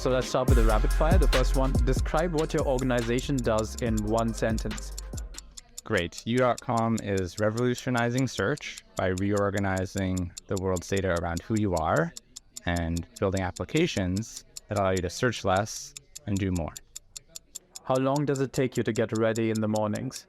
So let's start with the rapid fire. The first one, describe what your organization does in one sentence. Great. You.com is revolutionizing search by reorganizing the world's data around who you are and building applications that allow you to search less and do more. How long does it take you to get ready in the mornings?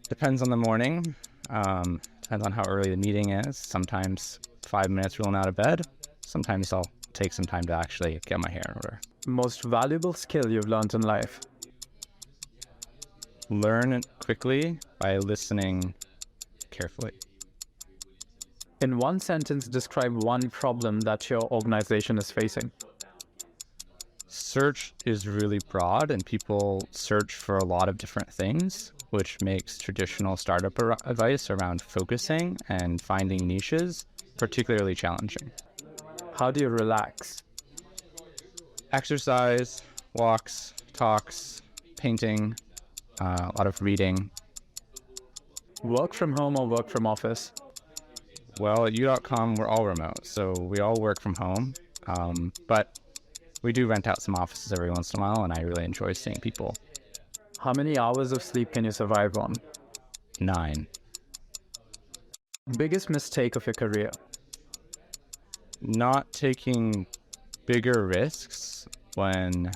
Depends on the morning. Depends on how early the meeting is. Sometimes 5 minutes rolling out of bed. Sometimes I'll take some time to actually get my hair in order. Most valuable skill you've learned in life? Learn quickly by listening carefully. In one sentence, describe one problem that your organization is facing. Search is really broad and people search for a lot of different things, which makes traditional startup advice around focusing and finding niches particularly challenging. How do you relax? Exercise, walks, talks, painting, a lot of reading. Work from home or work from office? Well, at You.com, we're all remote, so we all work from home, but we do rent out some offices every once in a while, and I really enjoy seeing people. How many hours of sleep can you survive on? 9. Biggest mistake of your career? Not taking bigger risks when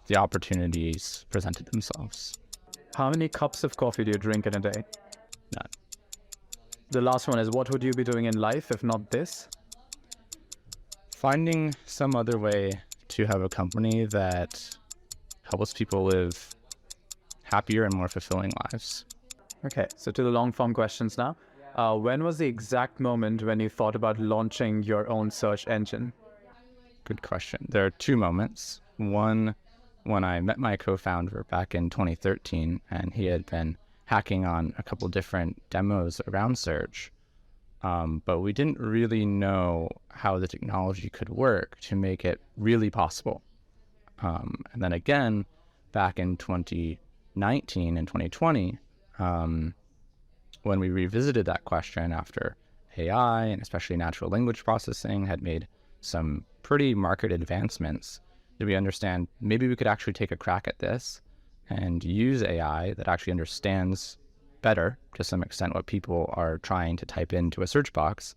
the opportunities presented themselves. How many cups of coffee do you drink in a day? None. The last one is, what would you be doing in life if not this? Finding some other way to have a company that helps people live happier and more fulfilling lives. Okay, so to the long form questions now. When was the exact moment when you thought about launching your own search engine? Good question. There are 2 moments. One, when I met my co-founder back in 2013, and he had been hacking on a couple different demos around search, but we didn't really know how the technology could work to make it really possible. And then again, back in 2019 and 2020, when we revisited that question after AI and especially natural language processing had made some pretty marked advancements, did we understand maybe we could actually take a crack at this and use AI that actually understands better, to some extent, what people are trying to type into a search box.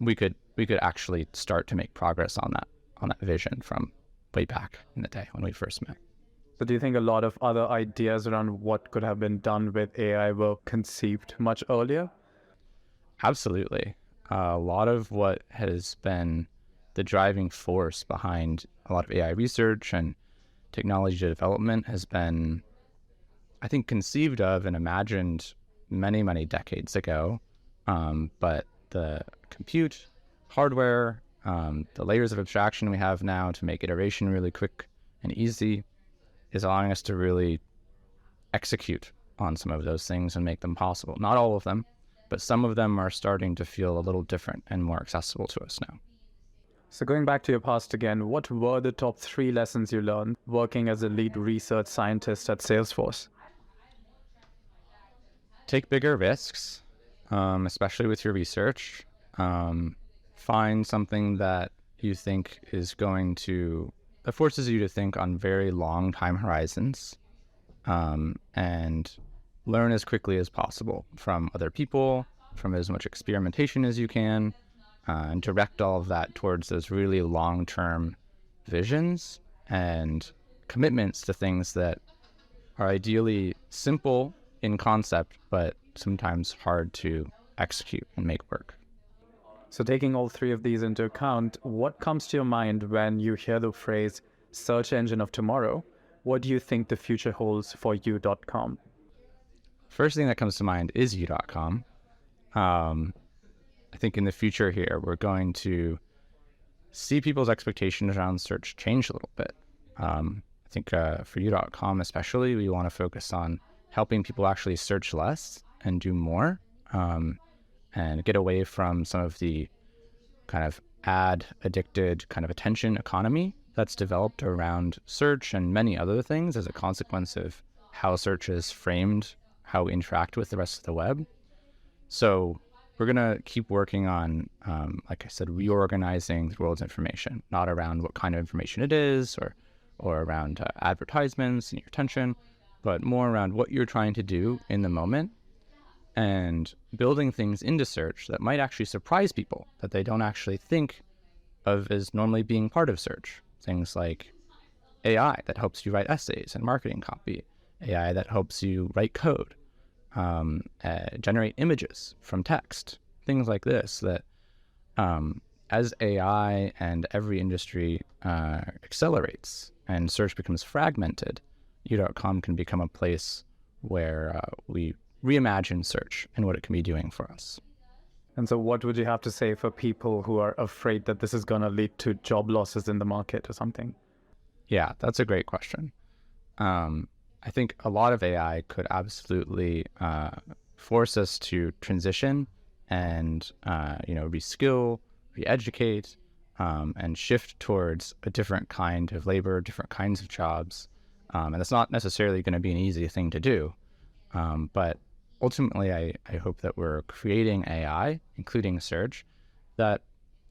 We could actually start to make progress on that vision from way back in the day when we first met. So do you think a lot of other ideas around what could have been done with AI were conceived much earlier? Absolutely. A lot of what has been the driving force behind a lot of AI research and technology development has been, I think, conceived of and imagined many, many decades ago. But the compute, hardware, the layers of abstraction we have now to make iteration really quick and easy is allowing us to really execute on some of those things and make them possible. Not all of them, but some of them are starting to feel a little different and more accessible to us now. So going back to your past again, what were the top 3 lessons you learned working as a lead research scientist at Salesforce? Take bigger risks, especially with your research. Find something that you think is that forces you to think on very long time horizons, and learn as quickly as possible from other people, from as much experimentation as you can, and direct all of that towards those really long-term visions and commitments to things that are ideally simple in concept, but sometimes hard to execute and make work. So taking all 3 of these into account, what comes to your mind when you hear the phrase search engine of tomorrow? What do you think the future holds for You.com? First thing that comes to mind is You.com. I think in the future here, we're going to see people's expectations around search change a little bit. I think for You.com especially, we want to focus on helping people actually search less and do more, and get away from some of the kind of ad-addicted kind of attention economy that's developed around search and many other things as a consequence of how search is framed, how we interact with the rest of the web. So we're going to keep working on, like I said, reorganizing the world's information, not around what kind of information it is or around advertisements and your attention, but more around what you're trying to do in the moment and building things into search that might actually surprise people that they don't actually think of as normally being part of search. Things like AI that helps you write essays and marketing copy, AI that helps you write code, generate images from text, things like this that as AI and every industry accelerates and search becomes fragmented, You.com can become a place where we reimagine search and what it can be doing for us. And so what would you have to say for people who are afraid that this is going to lead to job losses in the market or something? Yeah, that's a great question. I think a lot of AI could absolutely force us to transition and, reskill, re-educate, and shift towards a different kind of labor, different kinds of jobs. And it's not necessarily going to be an easy thing to do. But ultimately, I hope that we're creating AI, including search, that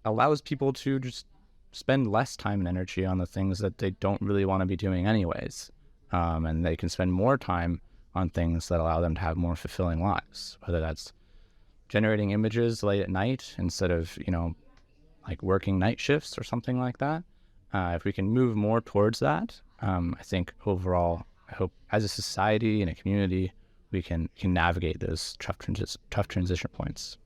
allows people to just spend less time and energy on the things that they don't really want to be doing anyways. And they can spend more time on things that allow them to have more fulfilling lives, whether that's generating images late at night instead of, like working night shifts or something like that. If we can move more towards that, I think overall, I hope as a society and a community, we can navigate those tough transition points.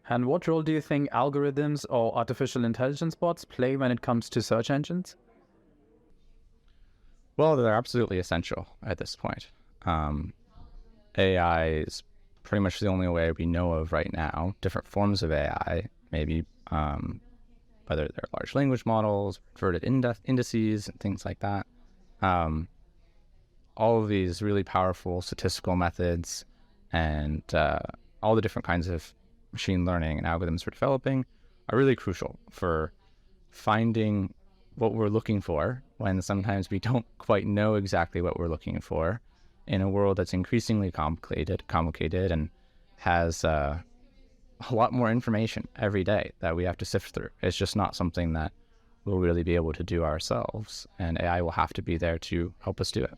And what role do you think algorithms or artificial intelligence bots play when it comes to search engines? Well, they're absolutely essential at this point. AI is pretty much the only way we know of right now. Different forms of AI, maybe whether they're large language models, inverted indices, and things like that. All of these really powerful statistical methods and all the different kinds of machine learning and algorithms we're developing are really crucial for finding what we're looking for when sometimes we don't quite know exactly what we're looking for in a world that's increasingly complicated and has a lot more information every day that we have to sift through. It's just not something that we'll really be able to do ourselves, and AI will have to be there to help us do it.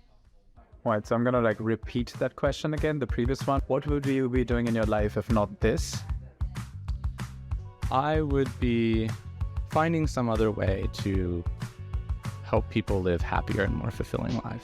Right, so I'm going to repeat that question again, the previous one. What would you be doing in your life if not this? I would be finding some other way to help people live happier and more fulfilling lives.